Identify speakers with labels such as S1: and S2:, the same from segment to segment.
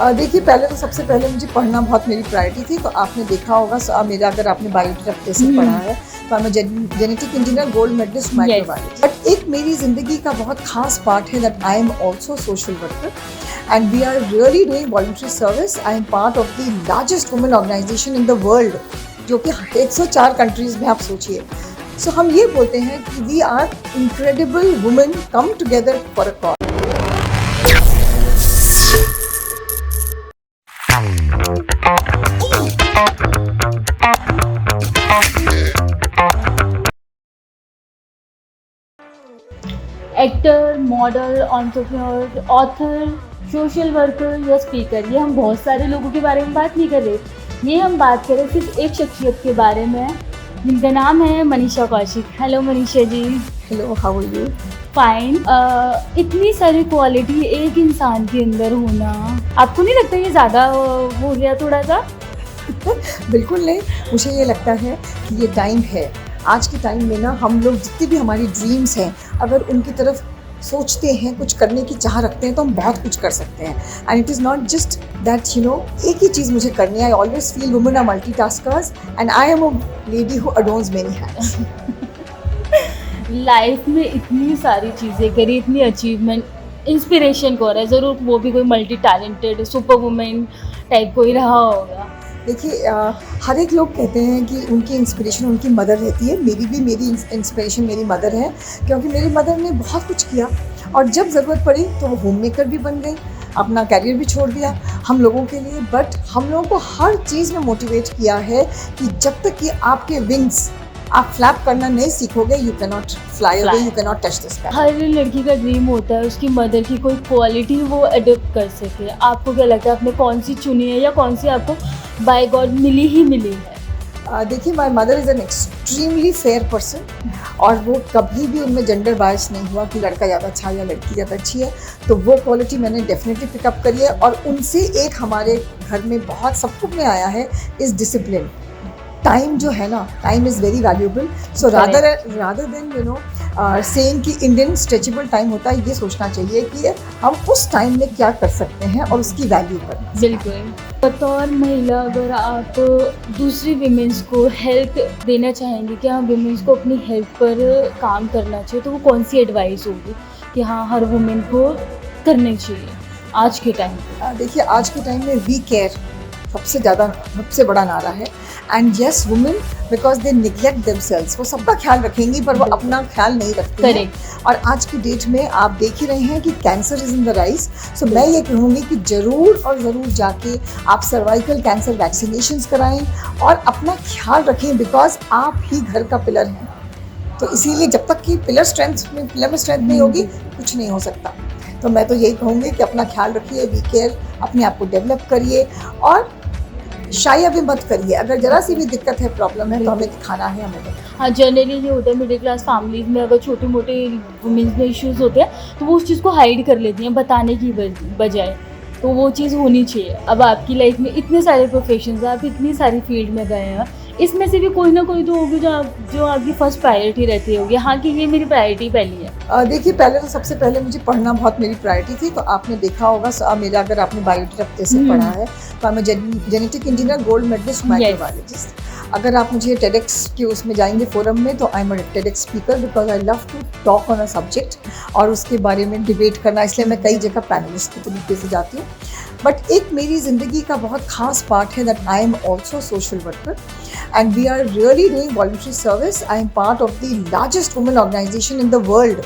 S1: देखिए, पहले तो सबसे पहले मुझे पढ़ना बहुत मेरी प्रायोरिटी थी। तो आपने देखा होगा मेरा, अगर आपने बायोडाटा से पढ़ा है तो मैं genetic engineer, gold medallist microbiology. But एक मेरी ज़िंदगी का बहुत खास पार्ट है that I am also social worker and we are really doing voluntary service. I am part of the largest women organisation in the world, जो कि 104 countries में, आप सोचिए। सो हम ये बोलते हैं कि we are incredible women come together for a cause.
S2: Actor, model, entrepreneur, author, social worker या स्पीकर, ये हम बहुत सारे लोगों के बारे में बात नहीं कर रहे। ये हम बात कर रहे सिर्फ एक शख्सियत के बारे में, जिनका नाम है Manisha Kaushik. Hello Manisha ji.
S1: Hello, how are you?
S2: Fine. इतनी सारी क्वालिटी एक इंसान के अंदर होना, आपको नहीं लगता ये ज़्यादा हो गया थोड़ा सा?
S1: बिल्कुल नहीं, मुझे ये लगता है कि ये टाइम है। आज के टाइम में ना हम लोग जितनी भी हमारी ड्रीम्स हैं, अगर उनकी तरफ सोचते हैं, कुछ करने की चाह रखते हैं, तो हम बहुत कुछ कर सकते हैं। And it is not just that एक ही चीज़ मुझे करनी है। I always feel women are multitaskers and I am a lady who adores many hats.
S2: Life में इतनी सारी चीज़ें करी, इतनी अचीवमेंट, इंस्पिरेशन को रहा है, ज़रूर वो भी कोई multi talented super women type कोई रहा होगा।
S1: देखिए, हर एक लोग कहते हैं कि उनकी इंस्पिरेशन उनकी मदर रहती है। मेरी इंस्पिरेशन मेरी मदर है, क्योंकि मेरी मदर ने बहुत कुछ किया और जब ज़रूरत पड़ी तो वो होम मेकर भी बन गई, अपना कैरियर भी छोड़ दिया हम लोगों के लिए। बट हम लोगों को हर चीज़ में मोटिवेट किया है कि जब तक कि आपके विंग्स, आप फ्लैप करना नहीं सीखोगे, you can not fly away, you can not touch the sky.
S2: हर लड़की का ड्रीम होता है उसकी मदर की कोई क्वालिटी वो अडॉप्ट कर सके। आपको क्या लगता है आपने कौन सी चुनी है या कौन सी आपको बाय गॉड मिली ही मिली है?
S1: देखिए, my mother is an extremely fair person और वो कभी भी उनमें जेंडर बायस नहीं हुआ कि लड़का ज़्यादा अच्छा या लड़की ज़्यादा अच्छी है। तो वो क्वालिटी मैंने डेफिनेटली पिकअप करी है और उनसे एक हमारे घर में बहुत सबको में आया है इज़ डिसिप्लिन। टाइम जो है ना, time is very valuable. So rather than saying कि इंडियन स्ट्रेचेबल टाइम होता है, ये सोचना चाहिए कि हम उस टाइम में क्या कर सकते हैं और उसकी वैल्यू करें।
S2: बिल्कुल। बतौर महिला अगर आप दूसरी विमेंस को हेल्प देना चाहेंगे कि हाँ विमेंस को अपनी हेल्थ पर काम करना चाहिए, तो वो कौन सी एडवाइस होगी कि हाँ हर वुमेन को करनी चाहिए आज के टाइम पे?
S1: देखिए, आज के टाइम में वी केयर सबसे बड़ा नारा है। And yes, women because they neglect themselves, वो सबका ख्याल रखेंगी पर वो अपना ख्याल नहीं रखती हैं। और आज की डेट में आप देख ही रहे हैं कि cancer is in the rise. So मैं ये कहूँगी कि ज़रूर जाके आप सर्वाइकल कैंसर वैक्सीनेशंस कराएं और अपना ख्याल रखें, बिकॉज आप ही घर का पिलर हैं। तो इसीलिए जब तक कि पिलर में स्ट्रेंथ नहीं होगी, कुछ नहीं हो सकता। तो मैं तो यही कहूँगी कि अपना ख्याल रखिए, वी केयर, अपने आप को डेवलप करिए और शायद भी मत करिए। अगर जरा सी भी दिक्कत है, प्रॉब्लम है, तो हमें दिखाना है, हमें।
S2: हाँ, जनरली ये होता है मिडिल क्लास फैमिलीज में अगर छोटे मोटे वुमेन्स में इश्यूज होते हैं तो वो उस चीज़ को हाइड कर लेती हैं बताने की बजाय। तो वो चीज़ होनी चाहिए। अब आपकी लाइफ में इतने सारे प्रोफेशंस हैं, आप इतनी सारी फील्ड में गए हैं, इसमें से भी कोई ना कोई तो होगी जो आपकी फर्स्ट प्रायोरिटी रहती होगी, हाँ कि ये मेरी प्रायोरिटी पहली है।
S1: देखिए, पहले तो सबसे पहले मुझे पढ़ना बहुत मेरी प्रायोरिटी थी। तो आपने देखा होगा मेरा, अगर आपने बायोडाटा से पढ़ा है तो मैं genetic engineer, gold medallist microbiologist. अगर आप मुझे टेडेक्स के उसमें जाएंगे फोरम में, तो I am a TEDx speaker because I love to talk on a subject और उसके बारे में डिबेट करना, इसलिए मैं कई जगह पैनलिस्ट के तरीके से जाती हूँ। बट एक मेरी ज़िंदगी का बहुत खास पार्ट है that I am also social worker and we are really doing voluntary service. I am part of the largest women organisation in the world,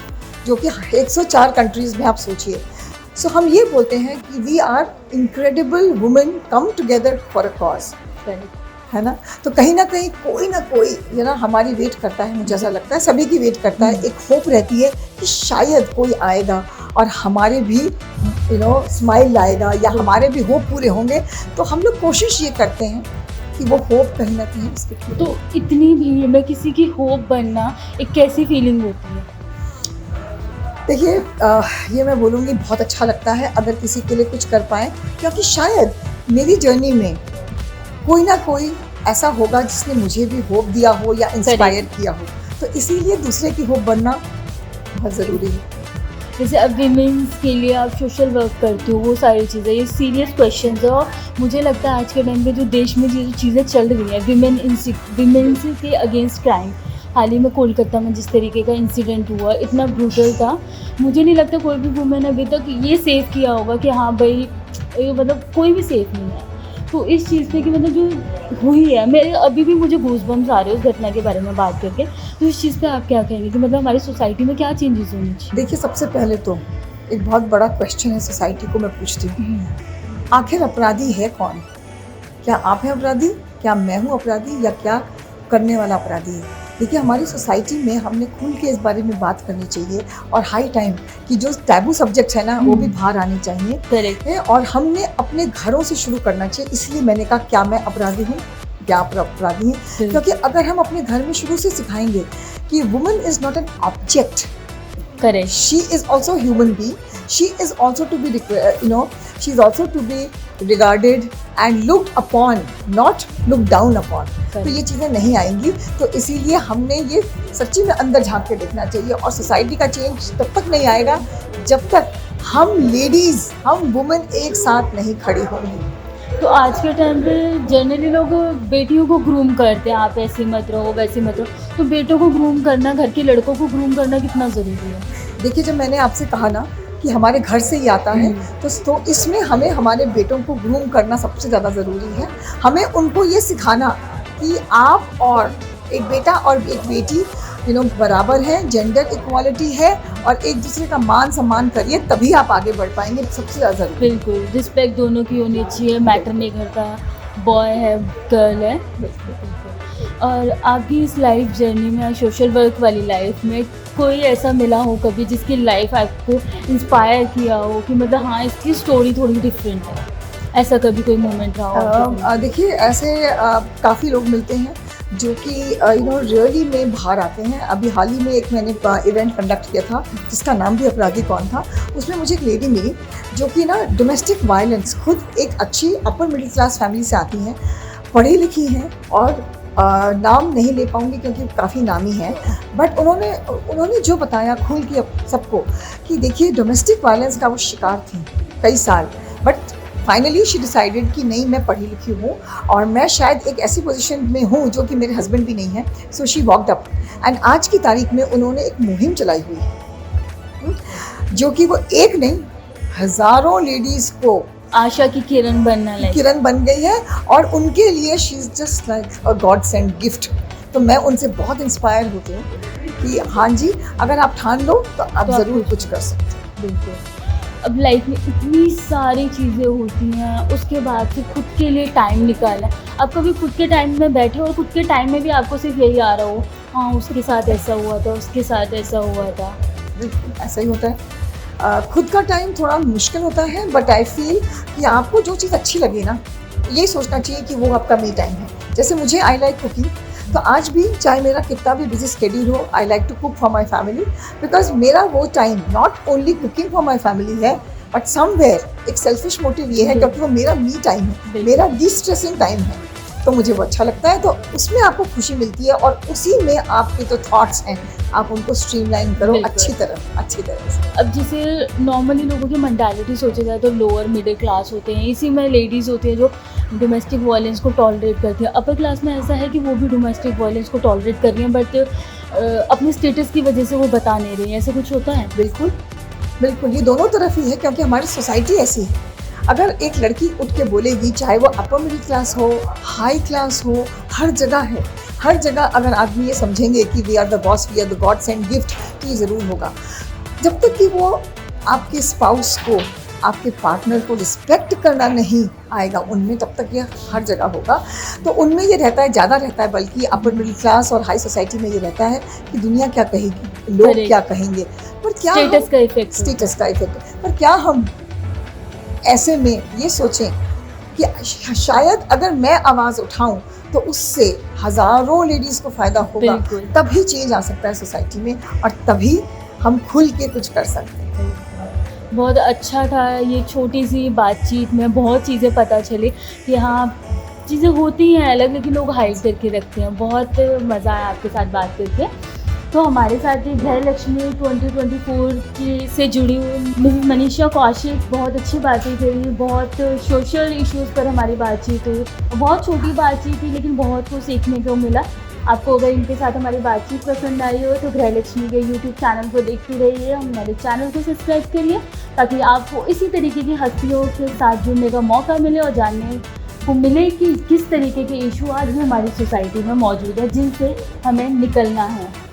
S1: जो कि 104 कंट्रीज़ में, आप सोचिए। सो हम ये बोलते हैं कि we are incredible women come together for a cause, है ना। तो कहीं ना कहीं कोई ना कोई हमारी वेट करता है, मुझे ऐसा लगता है सभी की वेट करता है। एक होप रहती है कि शायद कोई आएगा और हमारे भी स्माइल लाएगा या हमारे भी होप पूरे होंगे। तो हम लोग कोशिश ये करते हैं कि वो होप कहीं ना कहीं इसके।
S2: तो इतनी भीड़ में किसी की होप बनना एक कैसी फीलिंग होती है?
S1: देखिए, ये मैं बोलूँगी बहुत अच्छा लगता है अगर किसी के लिए कुछ कर पाएँ, क्योंकि शायद मेरी जर्नी में कोई ना कोई ऐसा होगा जिसने मुझे भी होप दिया हो या इंस्पायर किया हो। तो इसीलिए दूसरे की होप बनना बहुत ज़रूरी है।
S2: जैसे अब विमेंस के लिए आप सोशल वर्क करते हो, वो सारी चीज़ें, ये सीरियस क्वेश्चंस है। और मुझे लगता है आज के टाइम पे जो देश में जो चीज़ें चल रही हैं, विमेंस के अगेंस्ट क्राइम, हाल ही में कोलकाता में जिस तरीके का इंसिडेंट हुआ, इतना ब्रूटल था, मुझे नहीं लगता कोई भी वुमेन अभी तक ये सेव किया होगा कि हाँ भाई, मतलब कोई भी सेफ नहीं है। तो इस चीज़ पे कि मतलब जो हुई है, मेरे अभी भी मुझे गूज़बम्स आ रहे हैं उस घटना के बारे में बात करके। तो इस चीज़ पे आप क्या कहेंगे कि मतलब हमारी सोसाइटी में क्या चेंजेस होनी चाहिए?
S1: देखिए, सबसे पहले तो एक बहुत बड़ा क्वेश्चन है सोसाइटी को, मैं पूछती हूँ, आखिर अपराधी है कौन? क्या आप हैं अपराधी, क्या मैं हूँ अपराधी, या क्या करने वाला अपराधी है? देखिए, हमारी सोसाइटी में हमने खुल के इस बारे में बात करनी चाहिए, और हाई टाइम कि जो टैबू सब्जेक्ट्स है ना, वो भी बाहर आने चाहिए।
S2: करेक्ट
S1: है, और हमने अपने घरों से शुरू करना चाहिए। इसलिए मैंने कहा, क्या मैं अपराधी हूँ, क्या आप अपराधी हैं? क्योंकि अगर हम अपने घर में शुरू से सिखाएंगे कि woman is not an object,
S2: correct,
S1: she is also human being, she is also to be she is also to be regarded and looked upon, not looked down upon। तो ये चीज़ें नहीं आएंगी। तो इसीलिए हमने ये सच्ची में अंदर झांक के देखना चाहिए, और सोसाइटी का चेंज तब तक नहीं आएगा जब तक हम लेडीज़, हम वुमेन एक साथ नहीं खड़ी होंगी।
S2: तो आज के टाइम पे जनरली लोग बेटियों को ग्रूम करते हैं, आप ऐसे मत रहो, वैसे मत रहो। तो बेटों को ग्रूम करना, घर के लड़कों को ग्रूम करना कितना ज़रूरी है?
S1: देखिए, जब मैंने आपसे कहा ना कि हमारे घर से ही आता है, तो इसमें हमें हमारे बेटों को ग्रूम करना सबसे ज़्यादा ज़रूरी है। हमें उनको ये सिखाना कि आप और एक बेटा और एक बेटी बराबर हैं, जेंडर इक्वालिटी है, और एक दूसरे का मान सम्मान करिए, तभी आप आगे बढ़ पाएंगे। सबसे ज़्यादा ज़रूरी।
S2: बिल्कुल, रिस्पेक्ट दोनों की होनी चाहिए, मैटर नहीं करता बॉय है गर्ल है। और आपकी इस लाइफ जर्नी में, सोशल वर्क वाली लाइफ में, कोई ऐसा मिला हो कभी जिसकी लाइफ आपको इंस्पायर किया हो कि मतलब हाँ, इसकी स्टोरी थोड़ी डिफरेंट है, ऐसा कभी कोई मोमेंट रहा हो?
S1: देखिए, ऐसे काफ़ी लोग मिलते हैं जो कि रियली में बाहर आते हैं। अभी हाल ही में एक मैंने इवेंट कंडक्ट किया था जिसका नाम भी अपराधी कौन था। उसमें मुझे एक लेडी मिली जो कि ना डोमेस्टिक वायलेंस, खुद एक अच्छी अपर मिडिल क्लास फैमिली से आती हैं, पढ़ी लिखी हैं, और नाम नहीं ले पाऊंगी क्योंकि काफ़ी नामी है, बट उन्होंने जो बताया खुल के सबको कि देखिए, डोमेस्टिक वायलेंस का वो शिकार थी कई साल, बट फाइनली शी डिसाइडेड कि नहीं, मैं पढ़ी लिखी हूँ और मैं शायद एक ऐसी पोजीशन में हूँ जो कि मेरे हस्बैंड भी नहीं है। So she walked up, and आज की तारीख में उन्होंने एक मुहिम चलाई हुई है जो कि वो एक नहीं, हज़ारों लेडीज़ को
S2: आशा की किरण बन
S1: गई है, और उनके लिए she is just like a God sent gift. तो मैं उनसे बहुत इंस्पायर होती हूँ कि हाँ जी, अगर आप ठान लो तो आप ज़रूर कुछ कर सकते हैं।
S2: बिल्कुल। अब लाइफ में इतनी सारी चीज़ें होती हैं, उसके बाद से खुद के लिए टाइम निकालना। आप कभी खुद के टाइम में बैठे और खुद के टाइम में भी आपको सिर्फ यही आ रहा हो, हाँ उसके साथ ऐसा हुआ था, उसके साथ ऐसा हुआ था।
S1: बिल्कुल ऐसा ही होता है। खुद का टाइम थोड़ा मुश्किल होता है, बट आई फील कि आपको जो चीज़ अच्छी लगे ना, यही सोचना चाहिए कि वो आपका मी टाइम है। जैसे मुझे आई लाइक कुकिंग, तो आज भी चाहे मेरा कितना भी बिजी स्केड्यूल हो, I like to cook for my family, because मेरा वो time not only cooking for my family है, बट समवेयर एक सेल्फिश मोटिव ये है क्योंकि वो मेरा मी टाइम है, मेरा डिस्ट्रेसिंग टाइम है, तो मुझे वो अच्छा लगता है। तो उसमें आपको खुशी मिलती है, और उसी में आपके जो थॉट्स हैं आप उनको स्ट्रीमलाइन करो अच्छी तरह से।
S2: अब जैसे नॉर्मली लोगों की मेंटालिटी सोचा जाए तो लोअर मिडिल क्लास होते हैं, इसी में लेडीज़ होती हैं जो डोमेस्टिक वायलेंस को टॉलरेट करती हैं। अपर क्लास में ऐसा है कि वो भी डोमेस्टिक वायलेंस को टॉलरेट कर रही हैं, बट अपने स्टेटस की वजह से वो बता नहीं रही हैं, ऐसा कुछ होता है?
S1: बिल्कुल बिल्कुल, ये दोनों तरफ ही है, क्योंकि हमारी सोसाइटी ऐसी है। अगर एक लड़की उठ के बोलेगी, चाहे वो अपर मिडिल क्लास हो, हाई क्लास हो, हर जगह है, हर जगह अगर आदमी ये समझेंगे कि we are the boss, we are the God sent gift, तो ये ज़रूर होगा। जब तक कि वो आपके स्पाउस को, आपके पार्टनर को रिस्पेक्ट करना नहीं आएगा उनमें, तब तक ये हर जगह होगा। तो उनमें ये रहता है, ज़्यादा रहता है, बल्कि अपर मिडिल क्लास और हाई सोसाइटी में ये रहता है कि दुनिया क्या कहेगी, लोग क्या कहेंगे, पर क्या
S2: स्टेटस का इफेक्ट।
S1: पर क्या हम ऐसे में ये सोचें कि शायद अगर मैं आवाज़ उठाऊं तो उससे हज़ारों लेडीज़ को फ़ायदा होगा, तभी चेंज आ सकता है सोसाइटी में, और तभी हम खुल के कुछ कर सकते हैं।
S2: बहुत अच्छा था ये छोटी सी बातचीत में, बहुत चीज़ें पता चली कि हाँ चीज़ें होती हैं अलग, लेकिन लोग हाइड करके रखते हैं। बहुत मज़ा आया आपके साथ बात करके। तो हमारे साथ ये गृह लक्ष्मी 2024 की से जुड़ी हुई मिसेस मनीषा कौशिक बहुत अच्छी बातचीत हुई, बहुत सोशल इश्यूज़ पर हमारी बातचीत हुई। बहुत छोटी बातचीत थी लेकिन बहुत कुछ सीखने को मिला। आपको अगर इनके साथ हमारी बातचीत पसंद आई हो तो गृह लक्ष्मी के यूट्यूब चैनल को देखते रहिए, हमारे चैनल को सब्सक्राइब करिए ताकि आपको इसी तरीके की हस्तियों के साथ जुड़ने का मौका मिले और जानने को मिले कि किस तरीके के इशू आज भी हमारी सोसाइटी में मौजूद है जिनसे हमें निकलना है।